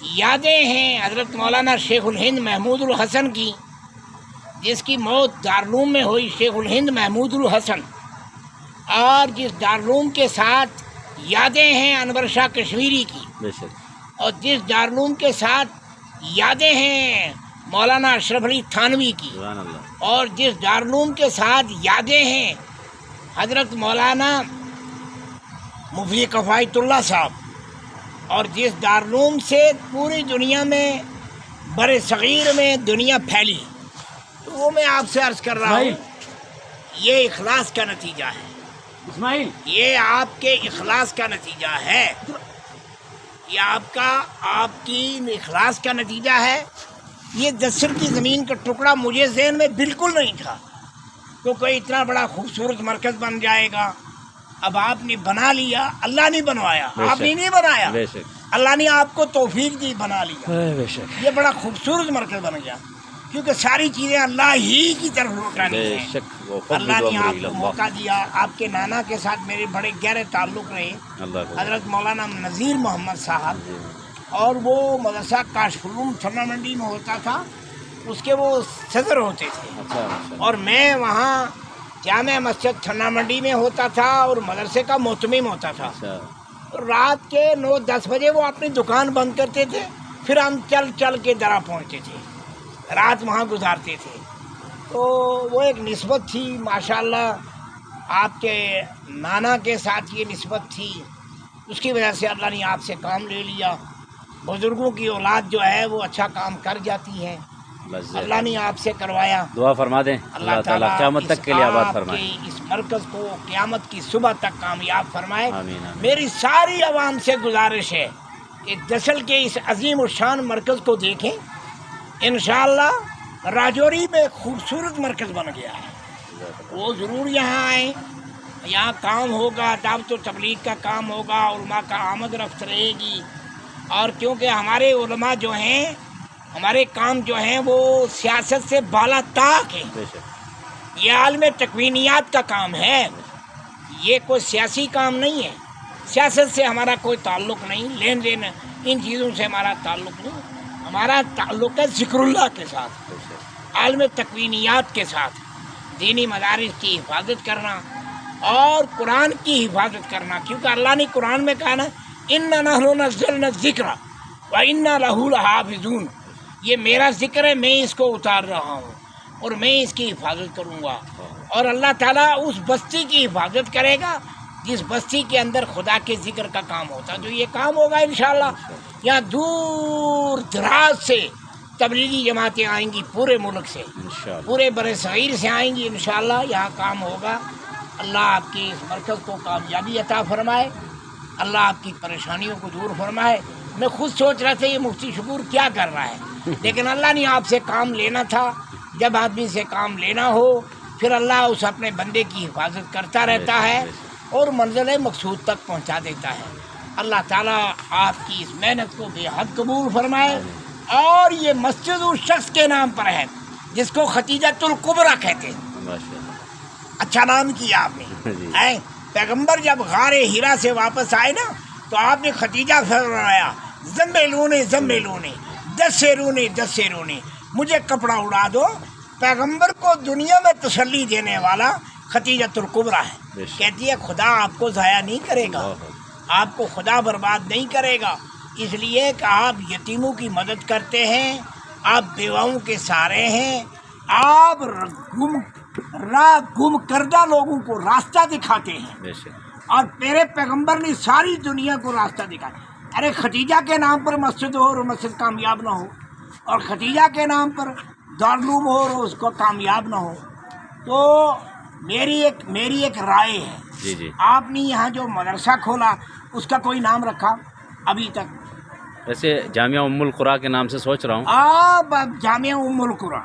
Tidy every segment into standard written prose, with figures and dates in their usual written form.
یادیں ہیں حضرت مولانا شیخ الہند محمود الحسن کی، جس کی موت دارالعلوم میں ہوئی، شیخ الہند محمود الحسن، اور جس دارالعلوم کے ساتھ یادیں ہیں انور شاہ کشمیری کی، بے شک، اور جس دارالعلوم کے ساتھ یادیں ہیں مولانا اشرف علی تھانوی کی، سبحان اللہ، اور جس دارالعلوم کے ساتھ یادیں ہیں حضرت مولانا مفتی کفایت اللہ صاحب، اور جس دارالعلوم سے پوری دنیا میں بر صغیر میں دنیا پھیلی، تو وہ میں آپ سے عرض کر رہا ہوں، یہ اخلاص کا نتیجہ ہے، اسماعیل، یہ آپ کے اخلاص کا نتیجہ ہے، یہ آپ کی اخلاص کا نتیجہ ہے۔ یہ 10 کی زمین کا ٹکڑا مجھے ذہن میں بالکل نہیں تھا تو کوئی اتنا بڑا خوبصورت مرکز بن جائے گا۔ اب آپ نے بنا لیا، اللہ نے بنوایا، آپ نے نہیں بنایا، بے شک، اللہ نے آپ کو توفیق دی، بنا لیا، بے شک، یہ بڑا خوبصورت مرکز بن گیا، کیونکہ ساری چیزیں اللہ ہی کی طرف لوٹانی بے ہیں۔ شک، وہ فضل اللہ نے و آپ امر کو موقع دیا۔ آپ کے نانا کے ساتھ میرے بڑے گہرے تعلق رہے، اللہ کو، حضرت مولانا نذیر محمد صاحب، جی، اور وہ مدرسہ کاشف العلوم چھنا منڈی میں ہوتا تھا، اس کے وہ صدر ہوتے تھے، اچھا، اچھا، اور میں وہاں جامع مسجد چھنا منڈی میں ہوتا تھا اور مدرسے کا محتمم ہوتا تھا۔ اچھا، رات کے 9-10 بجے وہ اپنی دکان بند کرتے تھے، پھر ہم چل چل کے درا پہنچتے تھے، رات وہاں گزارتے تھے۔ تو وہ ایک نسبت تھی ماشاءاللہ، آپ کے نانا کے ساتھ یہ نسبت تھی، اس کی وجہ سے اللہ نے آپ سے کام لے لیا۔ بزرگوں کی اولاد جو ہے وہ اچھا کام کر جاتی ہے، بس اللہ نے آپ سے کروایا۔ دعا فرما دیں، اللہ تعالیٰ قیامت تک کے لیے آباد آپ فرمائے، کے اس مرکز کو قیامت کی صبح تک کامیاب فرمائے۔ آمین، آمین، میری ساری عوام سے گزارش ہے کہ دسل کے اس عظیم الشان مرکز کو دیکھیں، انشاءاللہ راجوری میں خوبصورت مرکز بن گیا ہے، وہ ضرور یہاں آئیں، یہاں کام ہوگا، دعوت و تبلیغ کا کام ہوگا، علماء کا آمد رفت رہے گی، اور کیونکہ ہمارے علماء جو ہیں، ہمارے کام جو ہیں وہ سیاست سے بالا طاق ہیں، بے شک، یہ عالم تکوینیات کا کام ہے، یہ کوئی سیاسی کام نہیں ہے، سیاست سے ہمارا کوئی تعلق نہیں، لین دین ان چیزوں سے ہمارا تعلق نہیں، ہمارا تعلق ہے ذکر اللہ کے ساتھ، بے شک، عالم تکوینیات کے ساتھ، دینی مدارس کی حفاظت کرنا اور قرآن کی حفاظت کرنا، کیونکہ اللہ نے قرآن میں کہا نا، اِنَّا نَحْنُ نَزَّلْنَا الذِّكْرَ وَإِنَّا لَهُ لَحَافِظُونَ، یہ میرا ذکر ہے، میں اس کو اتار رہا ہوں اور میں اس کی حفاظت کروں گا، اور اللہ تعالیٰ اس بستی کی حفاظت کرے گا جس بستی کے اندر خدا کے ذکر کا کام ہوتا ہے۔ جو یہ کام ہوگا انشاءاللہ، یہاں دور دراز سے تبلیغی جماعتیں آئیں گی، پورے ملک سے، انشاءاللہ، پورے بر صغیر سے آئیں گی، انشاءاللہ یہاں کام ہوگا۔ اللہ آپ کے اس مرکز کو کامیابی عطا فرمائے، اللہ آپ کی پریشانیوں کو دور فرمائے۔ میں خود سوچ رہا تھا یہ مفتی شکور کیا کر رہا ہے، لیکن اللہ نے آپ سے کام لینا تھا۔ جب آدمی سے کام لینا ہو پھر اللہ اس اپنے بندے کی حفاظت کرتا رہتا ہے اور منزل مقصود تک پہنچا دیتا ہے۔ اللہ تعالیٰ آپ کی اس محنت کو بے حد قبول فرمائے، اور یہ مسجد اس شخص کے نام پر ہے جس کو ختیجۃ الکبریٰ کہتے ہیں۔ ماشاءاللہ، اچھا نام کیا آپ نے، جی، ہیں؟ پیغمبر جب غار ہیرا سے واپس آئے نا تو آپ نے ختیجہ فرمایا، زمیلونے زمیلونے، دسیرونے دسیرونے، مجھے کپڑا اڑا دو۔ پیغمبر کو دنیا میں تسلی دینے والا ختیجۃ الکبریٰ ہے۔ بے شک، کہتی ہے خدا آپ کو ضائع نہیں کرے گا، آپ کو خدا برباد نہیں کرے گا، اس لیے کہ آپ یتیموں کی مدد کرتے ہیں، آپ بیواؤں کے سہارے ہیں، آپ گم کردہ لوگوں کو راستہ دکھاتے ہیں، بے شک، اور میرے پیغمبر نے ساری دنیا کو راستہ دکھایا۔ ارے ختیجہ کے نام پر مسجد ہو اور مسجد کامیاب نہ ہو، اور ختیجہ کے نام پر دارالعلوم ہو اور اس کو کامیاب نہ ہو، تو میری ایک رائے ہے، جی، جی، آپ نے یہاں جو مدرسہ کھولا اس کا کوئی نام رکھا ابھی تک؟ ویسے جامعہ ام القریٰ کے نام سے سوچ رہا ہوں، آپ جامعہ ام القریٰ،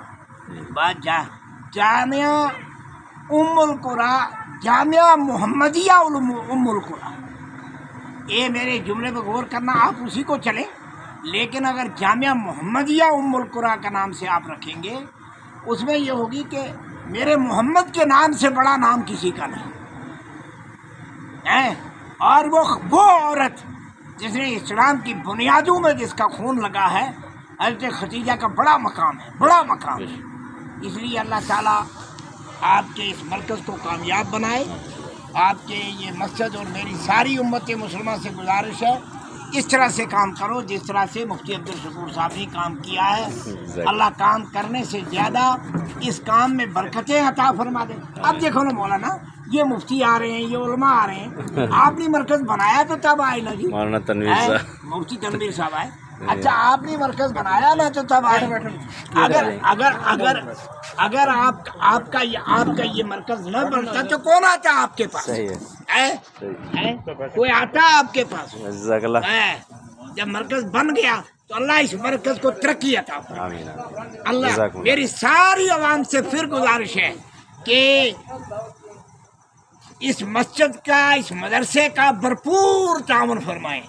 جامعہ ام القریٰ، جامعہ محمدیہ ام القریٰ، یہ میرے جملے پہ غور کرنا، آپ اسی کو چلیں، لیکن اگر جامعہ محمدیہ ام القریٰ کا نام سے آپ رکھیں گے، اس میں یہ ہوگی کہ میرے محمد کے نام سے بڑا نام کسی کا نہیں ہے، اور وہ عورت جس نے اسلام کی بنیادوں میں جس کا خون لگا ہے، حضرت ختیجہ کا بڑا مقام ہے، بڑا مقام ہے. اس لیے اللہ تعالیٰ آپ کے اس مرکز کو کامیاب بنائے. آپ کے یہ مسجد اور میری ساری امت مسلمہ سے گزارش ہے، اس طرح سے کام کرو جس طرح سے مفتی عبدالشکور صاحب نے کام کیا ہے. اللہ کام کرنے سے زیادہ اس کام میں برکتیں عطا فرما دے. اب دیکھو نا مولانا، یہ مفتی آ رہے ہیں، یہ علماء آ رہے ہیں، آپ نے مرکز بنایا تو تب آئے نا جی، مولانا تنویر صاحب، مفتی تنویر صاحب آئے. اچھا آپ نے مرکز بنایا نا تو تب آئے. اگر اگر اگر اگر آپ کا یہ مرکز نہ بنتا تو کون آتا آپ کے پاس؟ صحیح ہے، کوئی آتا آپ کے پاس؟ جزاک اللہ. جب مرکز بن گیا تو اللہ اس مرکز کو ترقی عطا فرمائے. آمین. اللہ جزاک اللہ. میری ساری عوام سے پھر گزارش ہے کہ اس مسجد کا، اس مدرسے کا بھرپور تعاون فرمائیں.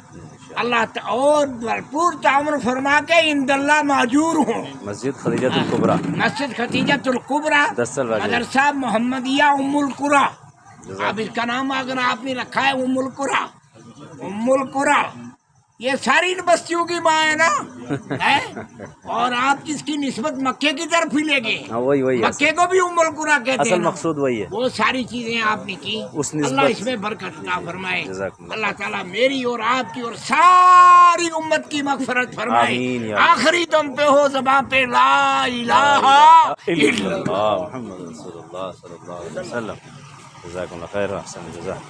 اللہ اور بھرپور تعاون فرما کے عند اللہ ماجور ہوں. مسجد خدیجۃ الکبریٰ، مسجد ختیجۃ الکبریٰ، دستل واجد. مدرسہ محمدیہ ام القریٰ. اب اس کا نام اگر آپ نے رکھا ہے ام القریٰ، ام القریٰ، یہ ساری ان بستیوں کی ماں ہے نا. اور آپ اس کی نسبت مکے کی طرف ہی لے گئے. وہی مکے کو بھی ام القریٰ کہتے ہیں اصل نا. مقصود وہی ہے. وہ ساری چیزیں آپ نے کی. اس نسبت اللہ اس میں برکت عطا فرمائے. جزاک اللہ. اللہ تعالیٰ میری اور آپ کی اور ساری امت کی مغفرت فرمائے. آمین یا آخری دم پہ ہو زبان پہ لا الہ الا اللہ محمد رسول اللہ صلی اللہ علیہ وسلم. جزاکم اللہ خیر، احسن الجزاء.